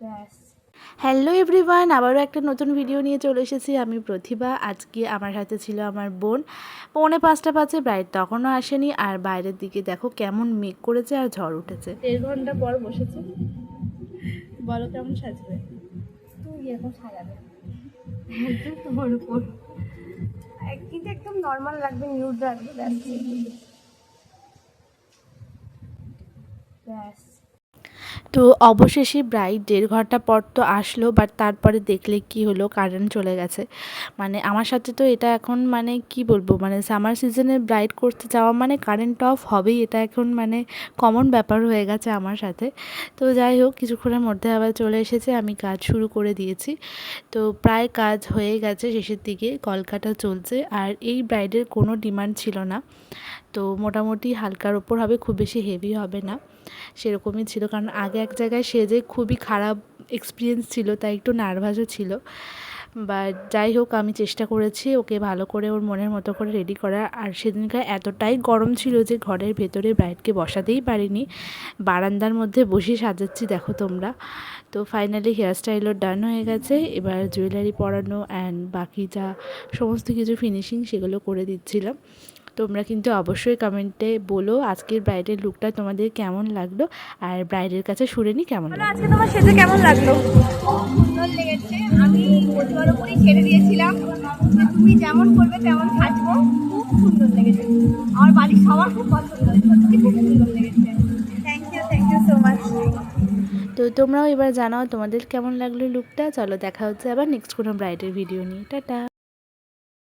ব্যাস। Hello everyone, আবারও একটা নতুন ভিডিও নিয়ে চলে এসেছি আমি প্রতিভা। আজকে আমার সাথে ছিল আমার বোন। 4:45 বাজে, ব্রাইড তখনও আসেনি। আর বাইরের দিকে দেখো কেমন মেঘ করেছে আর ঝড় উঠেছে। 1.5 ঘন্টা পর বসেছে। বলো কেমন সাজবে? তুই এরকম সাজাবে একদম তোমার উপর, কিন্তু একদম নর্মাল রাখবে, নিউড রাখবে, ব্যাস ব্যাস। তো অবশেষে ব্রাইড 1.5 ঘন্টা পর তো আসলো, বাট তারপরে দেখলে কি হলো, কারেন্ট চলে গেছে। মানে আমার সাথে তো এটা এখন মানে কি বলবো, মানে সামার সিজনে ব্রাইড করতে যাওয়া মানে কারেন্ট অফ হবেই, এটা এখন মানে কমন ব্যাপার হয়ে গেছে আমার সাথে। তো যাই হোক, কিছুক্ষণের মধ্যে আবার চলে এসেছে, আমি কাজ শুরু করে দিয়েছি। তো প্রায় কাজ হয়ে গেছে, শেষের দিকে কলকাটা চলছে। আর এই ব্রাইডের কোনো ডিমান্ড ছিল না, তো মোটামুটি হালকার ওপর হবে, খুব বেশি হেভি হবে না, সেরকমই ছিল। কারণ আগে এক জায়গায় সেজে খুবই খারাপ এক্সপিরিয়েন্স ছিল, তাই একটু নার্ভাসও ছিল। বাট যাই হোক, আমি চেষ্টা করেছি ওকে ভালো করে ওর মনের মতো করে রেডি করার। আর সেদিনকার এতটাই গরম ছিল যে ঘরের ভেতরে ব্রাইডকে বসাতেই পারিনি, বারান্দার মধ্যে বসে সাজাচ্ছি দেখো তোমরা। তো ফাইনালি হেয়ার স্টাইলও ডান হয়ে গেছে, এবার জুয়েলারি পরানো অ্যান্ড বাকি যা সমস্ত কিছু ফিনিশিং সেগুলো করে দিচ্ছিলাম। তোমরা কিন্তু অবশ্যই কমেন্টে বলো আজকের ব্রাইডের লুকটা তোমাদের কেমন লাগলো, আর ব্রাইডের কাছে শুনে নি কেমন লাগলো। আজকে তোমার সেজে কেমন লাগলো? সুন্দর লেগেছে। আমি প্রতিবার উপরেই ছেড়ে দিয়েছিলাম যে তুমি যেমন করবে তেমন সাজবো। খুব সুন্দর লেগেছে, আমার বাড়ির সবার খুব পছন্দ, সত্যি খুব সুন্দর লেগেছে। Thank you so much. তো তোমরাও এবার জানাও তোমাদের কেমন লাগলো লুকটা। চলো দেখা হচ্ছে আবার নেক্সট কোনো ব্রাইডের ভিডিও নিয়ে। টাটা।